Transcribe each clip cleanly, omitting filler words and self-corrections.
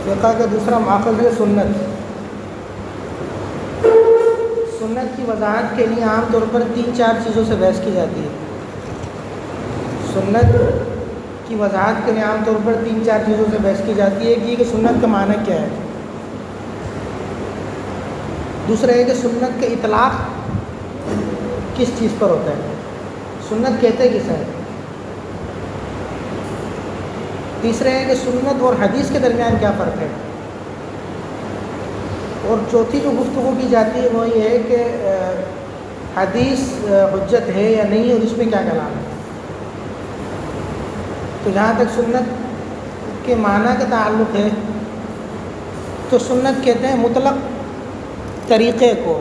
فقہ کا دوسرا ماخذ ہے سنت۔ سنت کی وضاحت کے لیے عام طور پر 3-4 چیزوں سے بحث کی جاتی ہے۔ سنت کی وضاحت کے لیے عام طور پر 3-4 چیزوں سے بحث کی جاتی ہے۔ ایک یہ کہ سنت کا معنی کیا ہے، دوسرا ہے کہ سنت کا اطلاق کس چیز پر ہوتا ہے، سنت کہتے کسے ہے، تیسرا ہے کہ سنت اور حدیث کے درمیان کیا فرق ہے، اور چوتھی جو گفتگو کی جاتی ہے وہ یہ ہے کہ حدیث حجت ہے یا نہیں اور اس میں کیا کلام ہے۔ تو جہاں تک سنت کے معنی کا تعلق ہے تو سنت کہتے ہیں مطلق طریقے کو،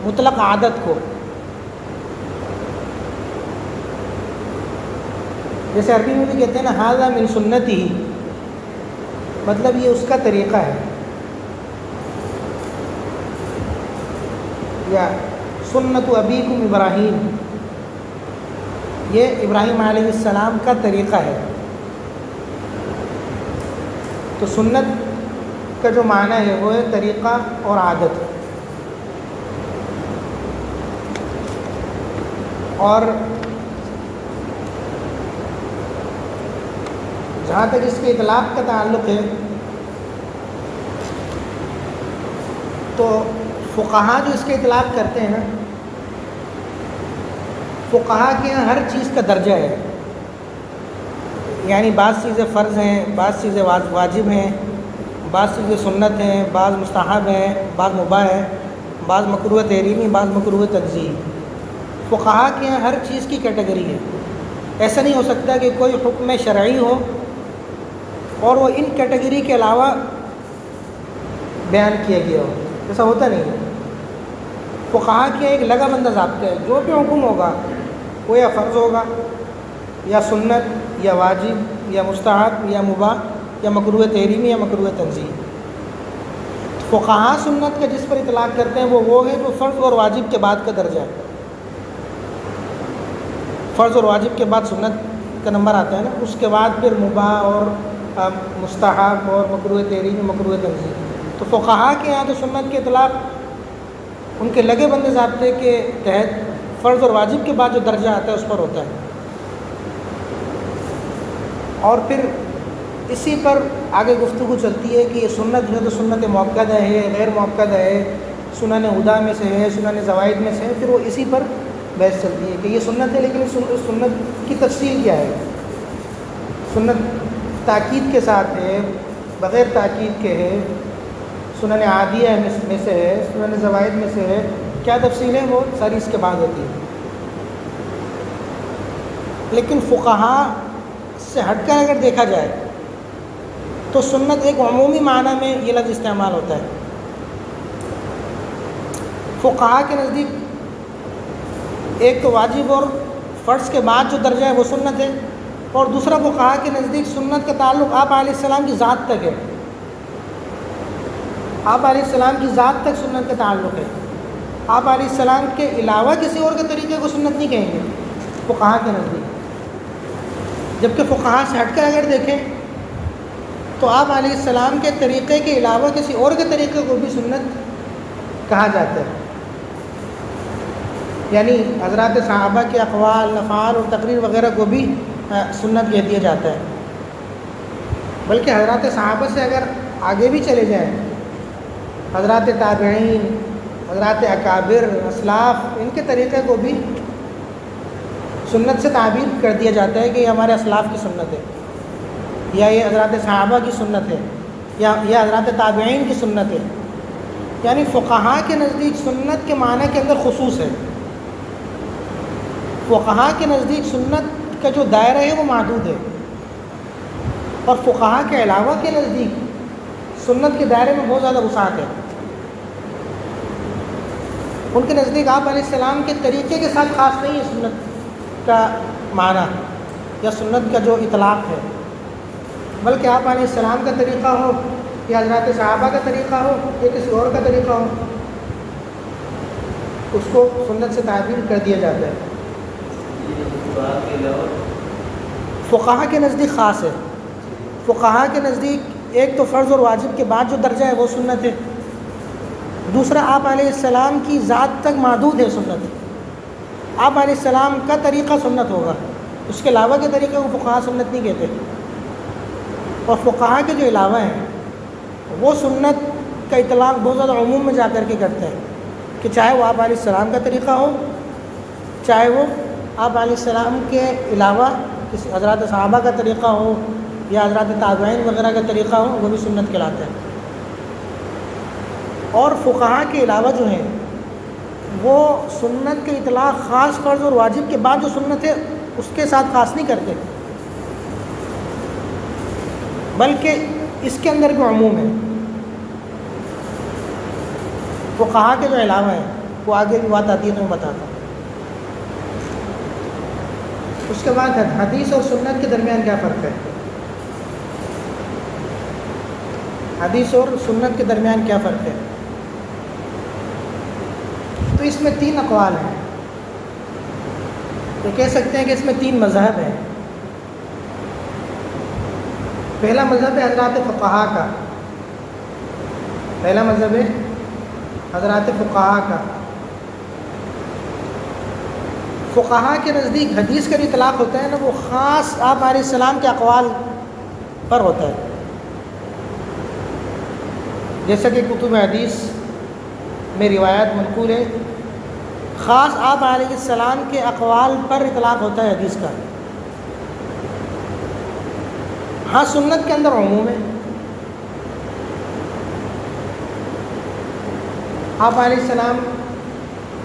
مطلق عادت کو۔ جیسے عربی میں بھی کہتے ہیں نا ھذا من سنتی، مطلب یہ اس کا طریقہ ہے، یا سنت ابیکم ابراہیم، یہ ابراہیم علیہ السلام کا طریقہ ہے۔ تو سنت کا جو معنی ہے وہ ہے طریقہ اور عادت۔ اور جہاں تک اس کے اطلاق کا تعلق ہے تو فقہا جو اس کے اطلاق کرتے ہیں نا، فقہا کے یہاں ہر چیز کا درجہ ہے، یعنی بعض چیزیں فرض ہیں، بعض چیزیں واجب ہیں، بعض چیزیں سنت ہیں، بعض مستحب ہیں، بعض مباح ہیں، بعض مکروہ تحریمی، بعض مکروہ تنزیہی۔ فقہا کے یہاں ہر چیز کی کیٹیگری ہے، ایسا نہیں ہو سکتا کہ کوئی حکم شرعی ہو اور وہ ان کیٹیگری کے علاوہ بیان کیا گیا ہو، ایسا ہوتا نہیں ہے۔ فقہا کے ایک لگا بندہ ضابطہ ہے، جو بھی حکم ہوگا وہ یا فرض ہوگا یا سنت یا واجب یا مستحب یا مباح یا مکروہ تحریمی یا مکروہ تنزیہی۔ فقہا سنت کا جس پر اطلاق کرتے ہیں وہ ہے جو فرض اور واجب کے بعد کا درجہ ہے۔ فرض اور واجب کے بعد سنت کا نمبر آتا ہے نا، اس کے بعد پھر مباح اور مستحب اور مکروہ تحریمی مکروہ تنزیہی۔ تو فقہا کے یہاں تو سنت کے اطلاق ان کے لگے بندے ضابطے کے تحت فرض اور واجب کے بعد جو درجہ آتا ہے اس پر ہوتا ہے، اور پھر اسی پر آگے گفتگو چلتی ہے کہ یہ سنت جو ہے تو سنت مؤکدہ ہے، غیر مؤکدہ ہے، سنن ہدیٰ میں سے ہے، سنن زوائد میں سے ہے، پھر وہ اسی پر بحث چلتی ہے کہ یہ سنت ہے، لیکن سنت کی تفصیل کیا ہے، سنت تاکید کے ساتھ ہے، بغیر تاکید کے ہے، سنن عادیہ میں سے ہے، سنن زوائد میں سے ہے، کیا تفصیل ہے وہ ساری اس کے بعد ہوتی ہے۔ لیکن فقہا سے ہٹ کر اگر دیکھا جائے تو سنت ایک عمومی معنی میں یہ لفظ استعمال ہوتا ہے۔ فقہا کے نزدیک ایک تو واجب اور فرض کے بعد جو درجہ ہے وہ سنت ہے، اور دوسرا فقہا کے نزدیک سنت کا تعلق آپ علیہ السلام کی ذات تک ہے، آپ علیہ السلام کی ذات تک سنت کا تعلق ہے، آپ علیہ السلام کے علاوہ کسی اور کے طریقے کو سنت نہیں کہیں گے فقہا کے نزدیک۔ جبکہ فقہا سے ہٹ کر اگر دیکھیں تو آپ علیہ السلام کے طریقے کے علاوہ کسی اور کے طریقے کو بھی سنت کہا جاتا ہے، یعنی حضرات صحابہ کے اقوال، افعال اور تقریر وغیرہ کو بھی سنت کہہ دیا جاتا ہے۔ بلکہ حضرات صحابہ سے اگر آگے بھی چلے جائیں، حضرات تابعین، حضرات اکابر، اسلاف، ان کے طریقے کو بھی سنت سے تعبیر کر دیا جاتا ہے کہ یہ ہمارے اسلاف کی سنت ہے، یا یہ حضرات صحابہ کی سنت ہے، یا حضرات تابعین کی سنت ہے۔ یعنی فقہا کے نزدیک سنت کے معنی کے اندر خصوص ہے، فقہا کے نزدیک سنت کا جو دائرہ ہے وہ محدود ہے، اور فقہا کے علاوہ کے نزدیک سنت کے دائرے میں بہت زیادہ وسعت ہے۔ ان کے نزدیک آپ علیہ السلام کے طریقے کے ساتھ خاص نہیں ہے سنت کا معنی یا سنت کا جو اطلاق ہے، بلکہ آپ علیہ السلام کا طریقہ ہو یا حضرات صحابہ کا طریقہ ہو یا کسی اور کا طریقہ ہو، اس کو سنت سے تعبیر کر دیا جاتا ہے۔ فقہا کے نزدیک خاص ہے، فقہا کے نزدیک ایک تو فرض اور واجب کے بعد جو درجہ ہے وہ سنت ہے، دوسرا آپ علیہ السلام کی ذات تک محدود ہے سنت، آپ علیہ السلام کا طریقہ سنت ہوگا، اس کے علاوہ کے طریقے کو فقہا سنت نہیں کہتے، اور فقہا کے جو علاوہ ہیں وہ سنت کا اطلاق بہت زیادہ عموم میں جا کر کے کرتے ہیں کہ چاہے وہ آپ علیہ السلام کا طریقہ ہو، چاہے وہ آپ علیہ السلام کے علاوہ کسی حضرات صحابہ کا طریقہ ہو یا حضرات تابعین وغیرہ کا طریقہ ہو، وہ بھی سنت کہلاتے ہیں۔ اور فقہا کے علاوہ جو ہیں وہ سنت کے اطلاق خاص فرض اور واجب کے بعد جو سنت ہے اس کے ساتھ خاص نہیں کرتے، بلکہ اس کے اندر بھی عموم ہے۔ فقہا کے جو علاوہ ہیں وہ آگے بھی بات آتی ہے تو میں بتاتا ہوں۔ اس کے بعد حدیث اور سنت کے درمیان کیا فرق ہے؟ حدیث اور سنت کے درمیان کیا فرق ہے؟ تو اس میں 3 اقوال ہیں، تو کہہ سکتے ہیں کہ اس میں 3 مذہب ہیں۔ پہلا مذہب ہے حضرات فقہا کا، پہلا مذہب ہے حضرات فقہا کا۔ فقہا کے نزدیک حدیث کا جو اطلاق ہوتا ہے نا وہ خاص آپ علیہ السلام کے اقوال پر ہوتا ہے، جیسا کہ کتب حدیث میں روایات منقول ہے، خاص آپ علیہ السلام کے اقوال پر اطلاق ہوتا ہے حدیث کا۔ ہاں سنت کے اندر عموم ہے، آپ علیہ السلام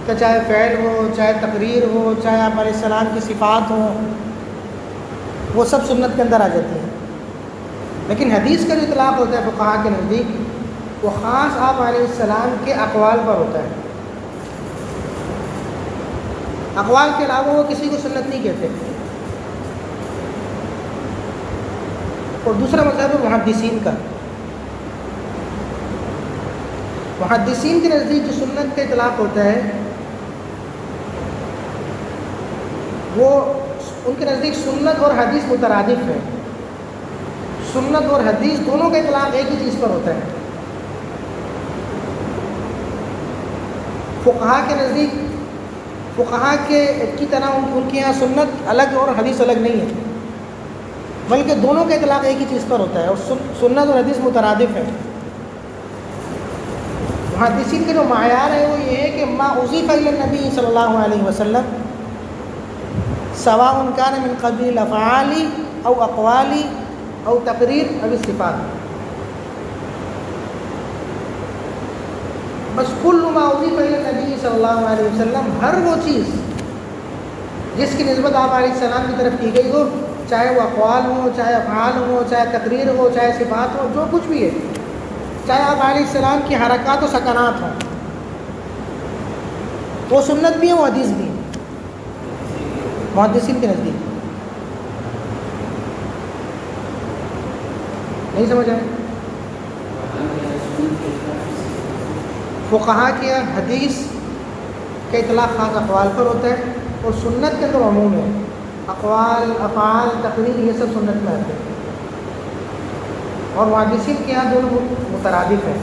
کا چاہے فعل ہو، چاہے تقریر ہو، چاہے آپ علیہ السلام کی صفات ہوں، وہ سب سنت کے اندر آ جاتی ہیں۔ لیکن حدیث کا جو اطلاق ہوتا ہے فقہا کے نزدیک وہ خاص آپ علیہ السلام کے اقوال پر ہوتا ہے، اقوال کے علاوہ وہ کسی کو سنت نہیں کہتے۔ اور دوسرا مذہب ہے محدثین کا۔ محدثین کے نزدیک جو سنت کا اطلاق ہوتا ہے وہ ان کے نزدیک سنت اور حدیث مترادف ہے، سنت اور حدیث دونوں کا اطلاق ایک ہی چیز پر ہوتا ہے۔ فقہا کے نزدیک فقہا کے کی طرح ان کے یہاں سنت الگ اور حدیث الگ نہیں ہے، بلکہ دونوں کا اطلاق ایک ہی چیز پر ہوتا ہے، اور سنت اور حدیث مترادف ہے۔ محدثین کا جو معیار ہے وہ یہ ہے کہ ما اضیف الی النبی صلی اللہ علیہ وسلم سواء کان من قبیل الافعال او اقوال او تقریر او صفات، بس کل ما اضیف الی النبی صلی اللہ علیہ وسلم، ہر وہ چیز جس کی نسبت آپ علیہ السلام کی طرف کی گئی ہو، چاہے وہ اقوال ہو، چاہے افعال ہو، چاہے تقریر ہو، چاہے صفات ہو، جو کچھ بھی ہے، چاہے آپ علیہ السلام کی حرکات و سکنات ہوں، وہ سنت بھی ہے، وہ حدیث بھی ہے محدثین کے نزدیک۔ نہیں سمجھ آئے؟ فقہا کے حدیث کا اطلاق خاص اقوال پر ہوتا ہے، اور سنت کے اندر عموم ہے، اقوال، افعال، تقریر یہ سب سنت میں آتے ہیں، اور محدثین کے یہاں دونوں مترادف ہیں۔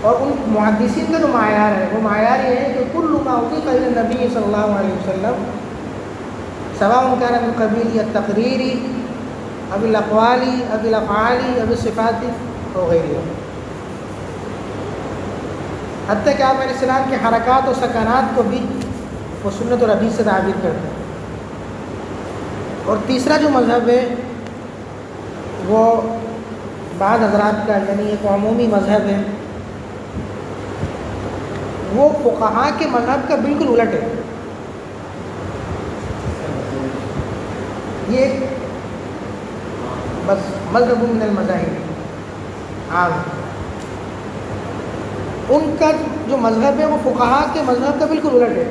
اور ان محدثین کا جو معیار ہے وہ معیار یہ ہے کہ کل ما اضیف الی النبی صلی اللہ علیہ وسلم سواء کان من قبیل التقریر او الاقوال او الافعال او الصفات وغیرہ، حتیٰ کہ آپ علیہ السلام کے حرکات و سکنات کو بھی وہ سنت اور حدیث سے تعبیر کرتے ہیں۔ اور تیسرا جو مذہب ہے وہ بعض حضرات کا، یعنی ایک عمومی مذہب ہے، وہ فقہا کے مذہب کا بالکل الٹ ہے۔ یہ بس مذہب من المذاہب عام، ان کا جو مذہب ہے وہ فقہا کے مذہب کا بالکل الٹ ہے،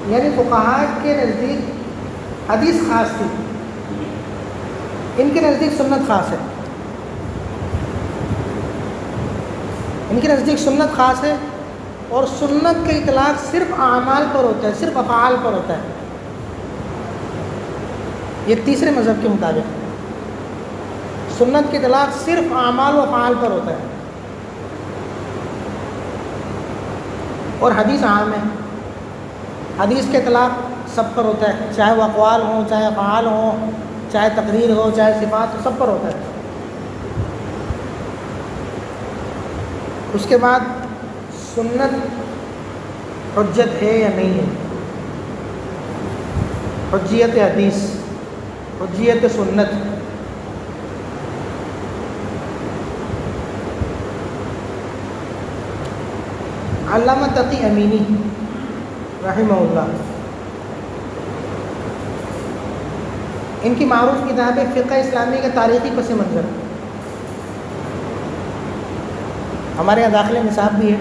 یعنی فقہا کے نزدیک حدیث خاص تھی، ان کے نزدیک سنت خاص ہے، ان کے نزدیک سنت خاص ہے، اور سنت کا اطلاق صرف اعمال پر ہوتا ہے، صرف افعال پر ہوتا ہے، یہ تیسرے مذہب کے مطابق۔ سنت کے اطلاق صرف اعمال و افعال پر ہوتا ہے، اور حدیث عام ہے، حدیث کے اطلاق سب پر ہوتا ہے، چاہے وہ اقوال ہوں، چاہے افعال ہوں، چاہے تقریر ہو، چاہے صفات ہو، سب پر ہوتا ہے۔ اس کے بعد سنت حجت ہے یا نہیں ہے؟ حجیت حدیث، حجیت سنت۔ علامہ تقی امینی رحمہ اللہ، ان کی معروف کتاب ہے فقہ اسلامی کا تاریخی پس منظر، ہمارے یہاں داخل نصاب بھی ہے،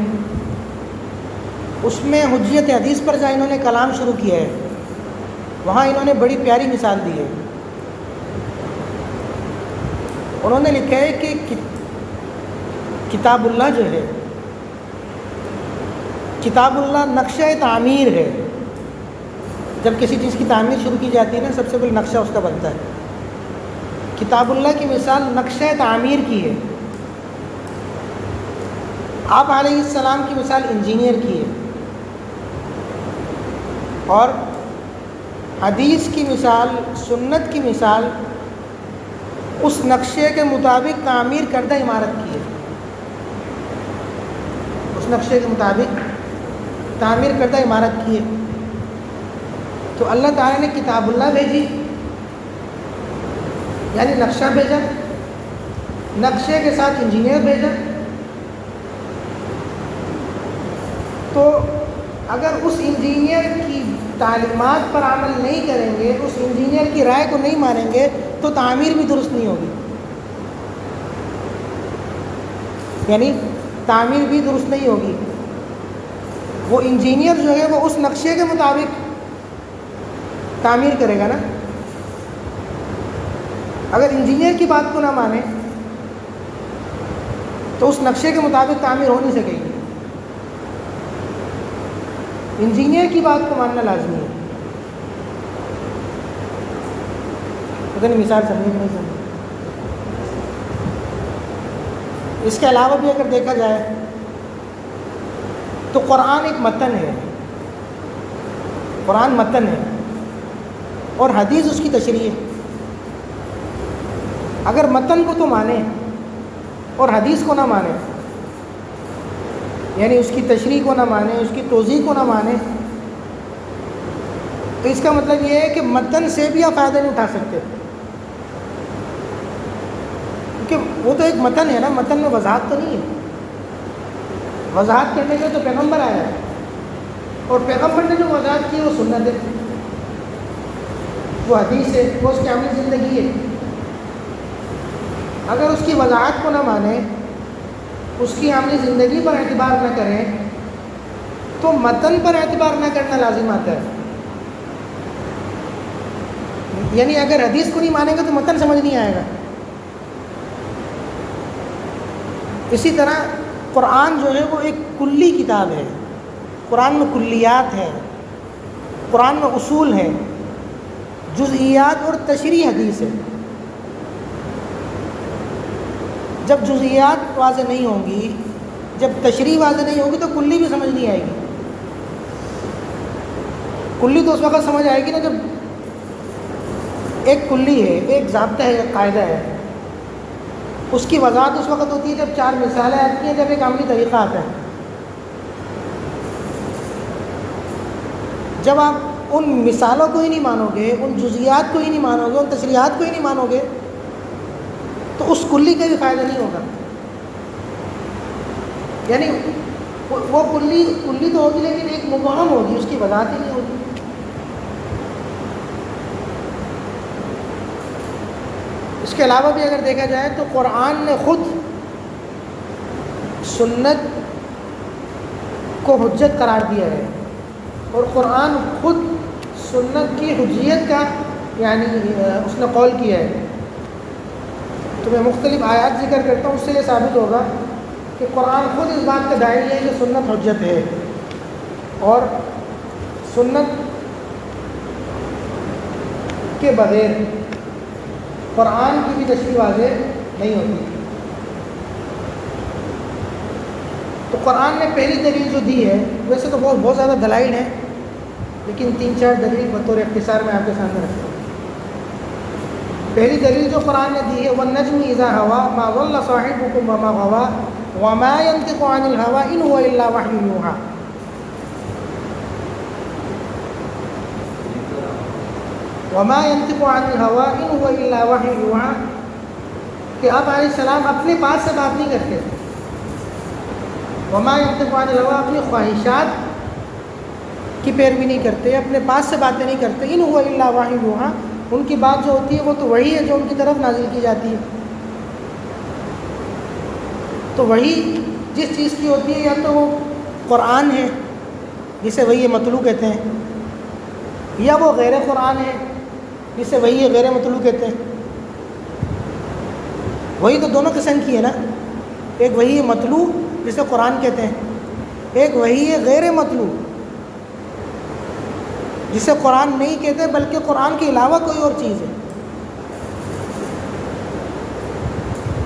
اس میں حجیت حدیث پر جہاں انہوں نے کلام شروع کیا ہے وہاں انہوں نے بڑی پیاری مثال دی ہے۔ انہوں نے لکھا ہے کہ کتاب اللہ جو ہے، کتاب اللہ نقشہ تعمیر ہے۔ جب کسی چیز کی تعمیر شروع کی جاتی ہے نا، سب سے پہلے نقشہ اس کا بنتا ہے۔ کتاب اللہ کی مثال نقشہ تعمیر کی ہے۔ آپ علیہ السلام کی مثال انجینئر کی ہے، اور حدیث کی مثال، سنت کی مثال اس نقشے کے مطابق تعمیر کردہ عمارت کی ہے، اس نقشے کے مطابق تعمیر کردہ عمارت کی ہے۔ تو اللہ تعالیٰ نے کتاب اللہ بھیجی، یعنی نقشہ بھیجا، نقشے کے ساتھ انجینئر بھیجا۔ تو اگر اس انجینئر کی تعلیمات پر عمل نہیں کریں گے، اس انجینئر کی رائے کو نہیں مانیں گے، تو تعمیر بھی درست نہیں ہوگی، یعنی تعمیر بھی درست نہیں ہوگی۔ وہ انجینئر جو ہے وہ اس نقشے کے مطابق تعمیر کرے گا نا۔ اگر انجینئر کی بات کو نہ مانے تو اس نقشے کے مطابق تعمیر ہو نہیں سکے گی۔ انجینئر کی بات کو ماننا لازمی ہے۔ پتہ نہیں مثال سمجھے کہ نہیں سمجھے۔ اس کے علاوہ بھی اگر دیکھا جائے تو قرآن ایک متن ہے، قرآن متن ہے، اور حدیث اس کی تشریح ہے۔ اگر متن کو تو مانے اور حدیث کو نہ مانے، یعنی اس کی تشریح کو نہ مانے، اس کی توضیح کو نہ مانے، تو اس کا مطلب یہ ہے کہ متن سے بھی آپ فائدہ نہیں اٹھا سکتے، کیونکہ وہ تو ایک متن ہے نا، متن میں وضاحت تو نہیں ہے۔ وضاحت کرنے کے تو پیغمبر آیا ہے، اور پیغمبر نے جو وضاحت کی ہے وہ سنت ہے، وہ حدیث ہے، وہ اس کی عملی زندگی ہے۔ اگر اس کی وضاحت کو نہ مانے، اس کی عملی زندگی پر اعتبار نہ کریں، تو متن پر اعتبار نہ کرنا لازم آتا ہے۔ یعنی اگر حدیث کو نہیں مانیں گے تو متن سمجھ نہیں آئے گا۔ اسی طرح قرآن جو ہے وہ ایک کلی کتاب ہے، قرآن میں کلیات ہیں، قرآن میں اصول ہیں، جزئیات اور تشریح حدیث ہے۔ جب جزئیات واضح نہیں ہوں گی، جب تشریح واضح نہیں ہوگی تو کلی بھی سمجھ نہیں آئے گی۔ کلی تو اس وقت سمجھ آئے گی نا جب ایک کلی ہے، ایک ضابطہ ہے، ایک قاعدہ ہے، اس کی وضاحت اس وقت ہوتی ہے جب چار مثالیں آتی ہیں، جب ایک عملی طریقہ آتا ہے۔ جب آپ ان مثالوں کو ہی نہیں مانو گے، ان جزئیات کو ہی نہیں مانو گے، ان تشریحات کو ہی نہیں مانو گے، تو اس کلی کا بھی فائدہ نہیں ہوگا۔ یعنی وہ کلی تو ہوگی لیکن ایک مبہم ہوگی، اس کی وضاحت ہی نہیں ہوگی۔ اس کے علاوہ بھی اگر دیکھا جائے تو قرآن نے خود سنت کو حجت قرار دیا ہے، اور قرآن خود سنت کی حجیت کا یعنی اس نے قول کیا ہے۔ تو میں مختلف آیات ذکر کرتا ہوں، اس سے یہ ثابت ہوگا کہ قرآن خود اس بات کا داعی ہے کہ سنت حجت ہے، اور سنت کے بغیر قرآن کی بھی تشریح واضح نہیں ہوتی. تو قرآن نے پہلی دلیل جو دی ہے، ویسے تو بہت زیادہ دلائل ہیں، لیکن 3-4 دلیل بطور اختصار میں آپ کے سامنے رکھتا ہوں. پہلی دلیل جو قرآن نے دی ہے، وَالنَّجْمِ إِذَا هَوَىٰ مَا ضَلَّ صَاحِبُكُمْ وَمَا غَوَىٰ وَمَا يَنطِقُ عَنِ الْهَوَىٰ إِنْ هُوَ إِلَّا وَحْيٌ يُوحَىٰ. وَمَا يَنطِقُ عَنِ الْهَوَىٰ إِنْ هُوَ إِلَّا وَحْيٌ يُوحَىٰ، کہ آپ علیہ السلام اپنے پاس سے بات نہیں کرتے. وَمَا يَنطِقُ عَنِ الْهَوَىٰ، اپنی خواہشات کی پیروی نہیں کرتے، اپنے پاس سے باتیں نہیں کرتے. إِنْ هُوَ إِلَّا وَحْيٌ يُوحَىٰ، ان کی بات جو ہوتی ہے وہ تو وہی ہے جو ان کی طرف نازل کی جاتی ہے. تو وہی جس چیز کی ہوتی ہے یا تو وہ قرآن ہے جسے وہی مطلوع کہتے ہیں، یا وہ غیر قرآن ہے جسے وہی غیر مطلوع کہتے ہیں. وہی تو دونوں قسم کی ہے نا، ایک وہی مطلوع جسے قرآن کہتے ہیں، ایک وہی غیر مطلوع جسے قرآن نہیں کہتے بلکہ قرآن کے علاوہ کوئی اور چیز ہے.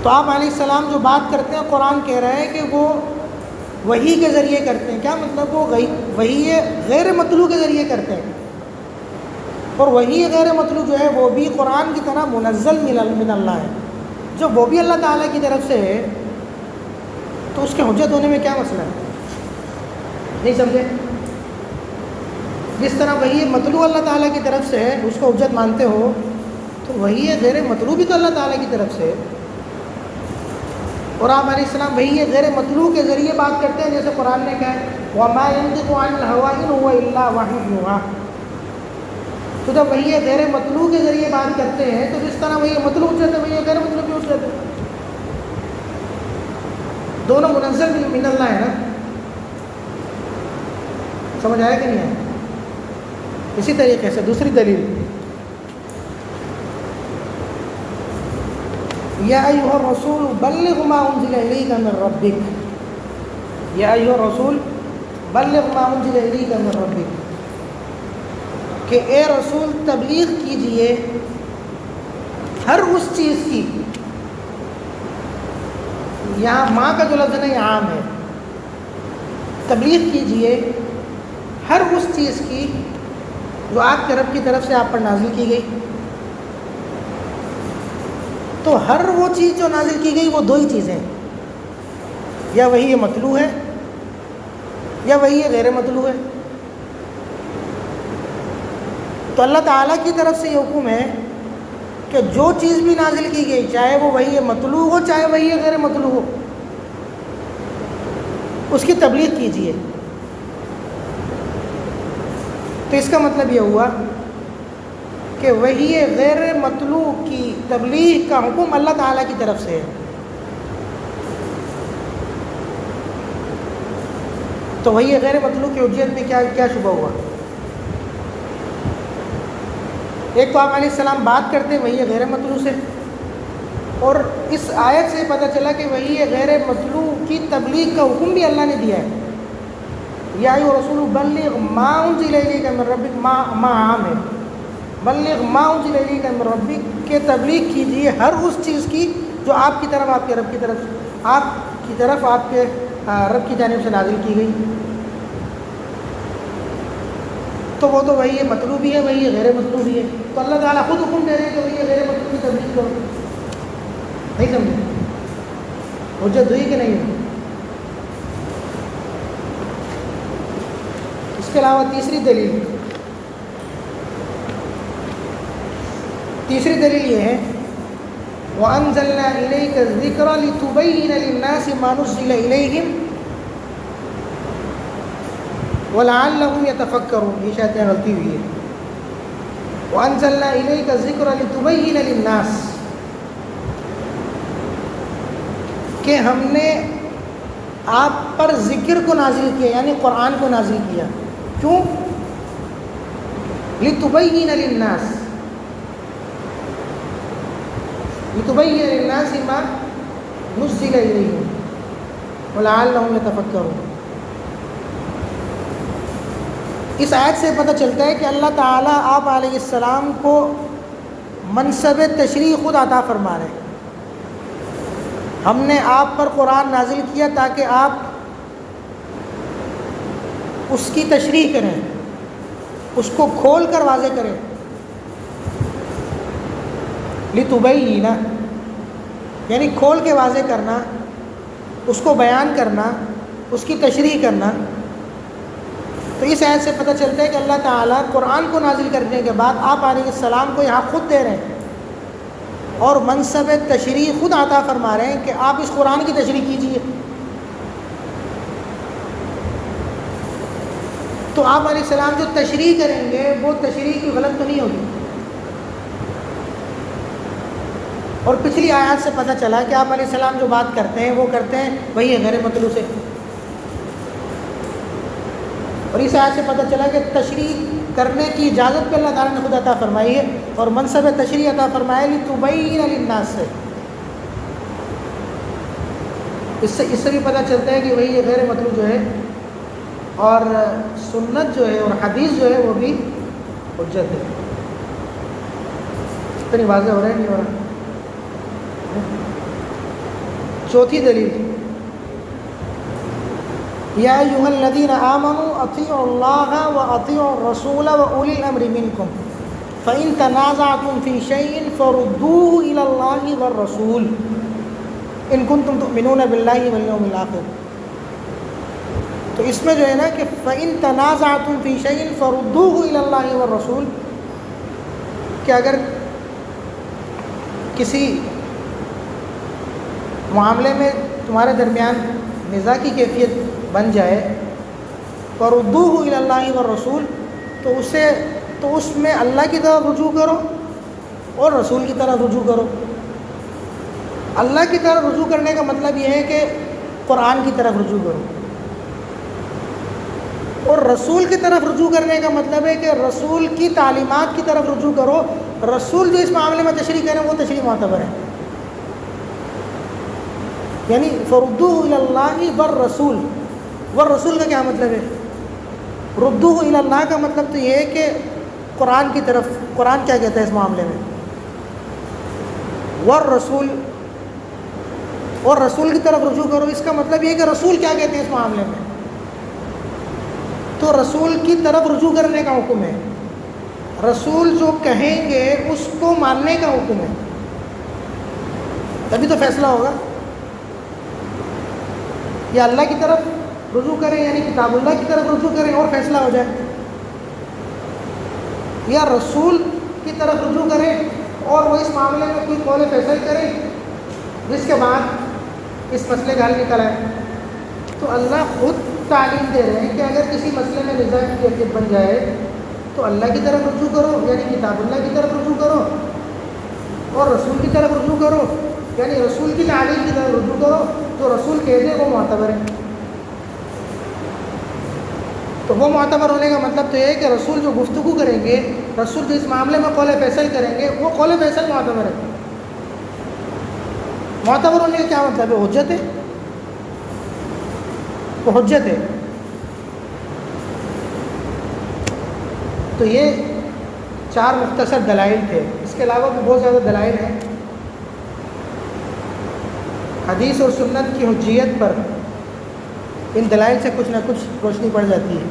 تو آپ علیہ السلام جو بات کرتے ہیں، قرآن کہہ رہا ہے کہ وہ وحی کے ذریعے کرتے ہیں. کیا مطلب؟ وہ وحی غیر مطلوع کے ذریعے کرتے ہیں، اور وحی غیر مطلوع جو ہے وہ بھی قرآن کی طرح منزل من اللہ ہے. جب وہ بھی اللہ تعالیٰ کی طرف سے ہے تو اس کے حجت ہونے میں کیا مسئلہ ہے؟ نہیں سمجھے؟ جس طرح وحی مطلوع اللہ تعالیٰ کی طرف سے ہے، اس کو حجت مانتے ہو، تو وحی غیر مطلوع بھی تو اللہ تعالیٰ کی طرف سے ہے. اور آپ علیہ السلام وحی غیر مطلوع کے ذریعے بات کرتے ہیں، جیسے قرآن نے کہا ہے وَمَا يَنطِقُ عَنِ الْهَوَىٰ إِنْ هُوَ إِلَّا وَحْيٌ يُوحَىٰ. تو جب وحی غیر مطلوع کے ذریعے بات کرتے ہیں تو جس طرح وحی مطلوع اٹھ جاتے ہیں، وحی غیر مطلوع بھی اٹھ جاتے ہیں. دونوں منزل من اللہ ہے نا. سمجھ آیا کہ نہیں آیا؟ اسی طریقے سے دوسری دلیل، یا ایھا الرسول بلغ ما انزل الیک من ربک. یا ایھا الرسول بلغ ما انزل الیک من ربک، کہ اے رسول تبلیغ کیجئے ہر اس چیز کی. یہاں ماں کا جو لفظ ہے یہ عام ہے. تبلیغ کیجئے ہر اس چیز کی جو آپ کے رب کی طرف سے آپ پر نازل کی گئی. تو ہر وہ چیز جو نازل کی گئی وہ دو ہی چیزیں، یا وہی مطلوع ہے یا وہی غیر مطلوع ہے. تو اللہ تعالیٰ کی طرف سے یہ حکم ہے کہ جو چیز بھی نازل کی گئی، چاہے وہ وہی مطلوع ہو چاہے وہی غیر مطلوع ہو، اس کی تبلیغ کیجیے. تو اس کا مطلب یہ ہوا کہ وحی غیر مطلوع کی تبلیغ کا حکم اللہ تعالیٰ کی طرف سے ہے. تو وحی غیر مطلوع کی حجیت میں کیا شبہ ہوا؟ ایک تو آپ علیہ السلام بات کرتے ہیں وحی غیر مطلوع سے، اور اس آیت سے پتہ چلا کہ وحی غیر مطلوع کی تبلیغ کا حکم بھی اللہ نے دیا ہے. یا ایھا الرسول بلغ ما انزل الیک من ربک، ما عام ہے. بلغ ما انزل الیک من ربک کہ تبلیغ کیجیے ہر اس چیز کی جو آپ کی طرف، آپ کے رب کی طرف، آپ کے رب کی جانب سے نازل کی گئی. تو وہ تو وہی مطلوب بھی ہے، وہی غیر مطلوب بھی ہے. تو اللہ تعالیٰ خود حکم دے رہے ہیں کہ وہی غیر مطلوب کی تبلیغ کرو. نہیں سمجھے؟ حجت ہوئی کہ نہیں ہوئی؟ اس کے علاوہ تیسری دلیل یہ ہے وَأَنزَلْنَا إِلَيْكَ الذِّكْرَ لِتُبَيِّنَ لِلنَّاسِ مَا نُزِّلَ إِلَيْهِمْ وَلَعَلَّهُمْ يَتَفَكَّرُونَ. یہ شاید غلطی ہوئی ہے. وَأَنزَلْنَا إِلَيْكَ الذِّكْرَ لِتُبَيِّنَ لِلنَّاسِ، کہ ہم نے آپ پر ذکر کو نازل کیا، یعنی قرآن کو نازل کیا. کیوں؟ لِتُبَيِّنَ لِلنَّاسِ، لِتُبَيِّنَ لِلنَّاسِ مَا نُزِّلَ إِلَيْهِمْ وَلَعَلَّهُمْ يَتَفَكَّرُونَ. اس آیت سے پتہ چلتا ہے کہ اللہ تعالیٰ آپ علیہ السلام کو منصب تشریع خود عطا فرما رہے ہیں. ہم نے آپ پر قرآن نازل کیا تاکہ آپ اس کی تشریح کریں، اس کو کھول کر واضح کریں. لِتُبَيِّنَ یعنی کھول کے واضح کرنا، اس کو بیان کرنا، اس کی تشریح کرنا. تو اس آیت سے پتہ چلتا ہے کہ اللہ تعالیٰ قرآن کو نازل کرنے کے بعد آپ علیہ السلام کو یہاں خود دے رہے ہیں اور منصب تشریح خود عطا فرما رہے ہیں کہ آپ اس قرآن کی تشریح کیجیے. تو آپ علیہ السلام جو تشریح کریں گے وہ تشریح کی غلط تو نہیں ہوگی. اور پچھلی آیات سے پتہ چلا کہ آپ علیہ السلام جو بات کرتے ہیں وہ کرتے ہیں وہی ہے غیر مطلوع سے. اور اس آیت سے پتہ چلا کہ تشریح کرنے کی اجازت پہ اللہ تعالیٰ نے خود عطا فرمائی ہے اور منصب تشریح عطا فرمایا لِتُبَيِّنَ لِلنَّاسِ سے. اس سے بھی پتہ چلتا ہے کہ وہی غیر مطلوع جو ہے اور سنت جو ہے اور حدیث جو ہے وہ بھی حجت ہے. اتنی واضح ہو رہا ہے نہیں ہو رہا؟ چوتھی دلیل، یا ایھا الذین آمنوا اطیعوا اللہ واطیعوا الرسول واولی الامر منکم فإن تنازعتم فی شیء فردوه الی اللہ والرسول ان کنتم تؤمنون باللہ والیوم الآخر. تو اس میں جو ہے نا کہ فإن تنازعتم فی شیء فردوه الی اللہ والرسول، کہ اگر کسی معاملے میں تمہارے درمیان نزاع کی کیفیت بن جائے فردوه الی اللہ والرسول، تو اس میں اللہ کی طرف رجوع کرو اور رسول کی طرف رجوع کرو. اللہ کی طرف رجوع کرنے کا مطلب یہ ہے کہ قرآن کی طرف رجوع کرو، اور رسول کی طرف رجوع کرنے کا مطلب ہے کہ رسول کی تعلیمات کی طرف رجوع کرو. رسول جو اس معاملے میں تشریح کریں وہ تشریح معتبر ہے. یعنی فردوه الی اللہ والرسول، والرسول کا کیا مطلب ہے؟ ردوه الی اللہ کا مطلب تو یہ ہے کہ قرآن کی طرف، قرآن کیا کہتا ہے اس معاملے میں، والرسول، اور رسول کی طرف رجوع کرو. اس کا مطلب یہ ہے کہ رسول کیا کہتے ہیں اس معاملے میں. تو رسول کی طرف رجوع کرنے کا حکم ہے، رسول جو کہیں گے اس کو ماننے کا حکم ہے، تبھی تو فیصلہ ہوگا. یا اللہ کی طرف رجوع کریں یعنی کتاب اللہ کی طرف رجوع کریں اور فیصلہ ہو جائے، یا رسول کی طرف رجوع کریں اور وہ اس معاملے میں کوئی قول فیصل کریں جس کے بعد اس مسئلے کا حل نکل آئے. تو اللہ خود تعلیم دے رہے ہیں کہ اگر کسی مسئلے میں نزاع کی کیفیت بن جائے تو اللہ کی طرف رجوع کرو یعنی کتاب اللہ کی طرف رجوع کرو، اور رسول کی طرف رجوع کرو یعنی رسول کی تعلیم کی طرف رجوع کرو. جو رسول کہہ دے وہ معتبر ہے. تو وہ معتبر ہونے کا مطلب تو یہ ہے کہ رسول جو گفتگو کریں گے، رسول جو اس معاملے میں قول فیصل کریں گے وہ قول فیصل معتبر ہے. معتبر ہونے کا کیا مطلب ہے؟ حجت ہے، وہ حجت ہے. تو یہ 4 مختصر دلائل تھے. اس کے علاوہ بھی بہت زیادہ دلائل ہیں. حدیث اور سنت کی حجیت پر ان دلائل سے کچھ نہ کچھ روشنی پڑ جاتی ہے.